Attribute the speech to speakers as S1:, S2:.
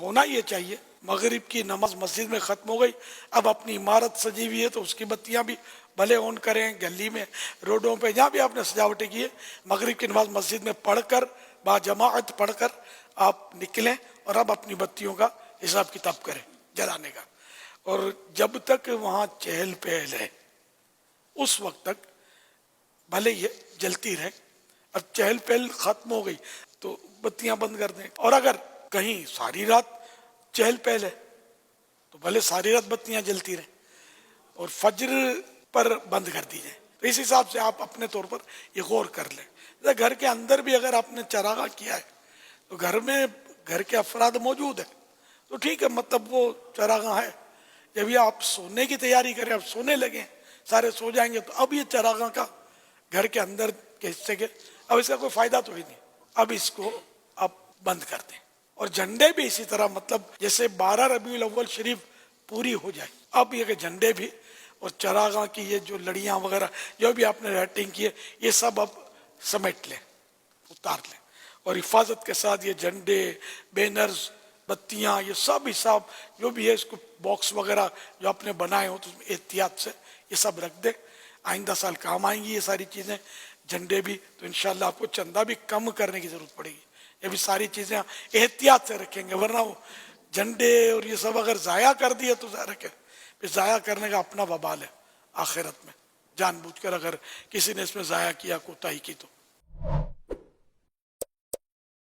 S1: ہونا یہ چاہیے۔ مغرب کی نماز مسجد میں ختم ہو گئی، اب اپنی عمارت سجی ہوئی ہے تو اس کی بتیاں بھی بھلے آن کریں، گلی میں، روڈوں پہ، جہاں بھی آپ نے سجاوٹیں کی ہے، مغرب کی نماز مسجد میں پڑھ کر، با جماعت پڑھ کر آپ نکلیں، اور اب اپنی بتیوں کا حساب کتاب کریں جلانے کا۔ اور جب تک وہاں چہل پہل ہے اس وقت تک بھلے یہ جلتی رہے، اب چہل پہل ختم ہو گئی تو بتیاں بند کر دیں۔ اور اگر کہیں ساری رات چہل پہل ہے تو بھلے ساری رات بتیاں جلتی رہیں اور فجر پر بند کر دی جائیں۔ تو اس حساب سے آپ اپنے طور پر یہ غور کر لیں۔ گھر کے اندر بھی اگر آپ نے چراغاں کیا ہے تو گھر میں گھر کے افراد موجود ہیں تو ٹھیک ہے، مطلب وہ چراغاں ہے، جب یہ آپ سونے کی تیاری کریں، اب سونے لگیں، سارے سو جائیں گے، تو اب یہ چراغاں کا گھر کے اندر کے حصے کے اب اس کا کوئی فائدہ تو ہی نہیں، اب اس کو آپ بند کر دیں۔ اور جھنڈے بھی اسی طرح، مطلب جیسے 12 ربیع الاول شریف پوری ہو جائے، اب یہ کہ جھنڈے بھی اور چراغاں کی یہ جو لڑیاں وغیرہ جو بھی آپ نے رائٹنگ کی ہے، یہ سب اب سمیٹ لیں، اتار لیں، اور حفاظت کے ساتھ یہ جھنڈے، بینرز، بتیاں، یہ سب حساب جو بھی ہے، اس کو باکس وغیرہ جو آپ نے بنائے ہو تو اس میں احتیاط سے یہ سب رکھ دیں۔ آئندہ سال کام آئیں گی یہ ساری چیزیں، جھنڈے بھی، تو انشاءاللہ آپ کو چندہ بھی کم کرنے کی ضرورت پڑے گی۔ یہ بھی ساری چیزیں احتیاط سے رکھیں گے، ورنہ وہ جھنڈے اور یہ سب اگر ضائع کر دیے تو ظاہر ہے کہ پھر ضائع کرنے کا اپنا وبال ہے آخرت میں، جان بوجھ کر اگر کسی نے اس میں ضائع کیا، کوتاہی کی تو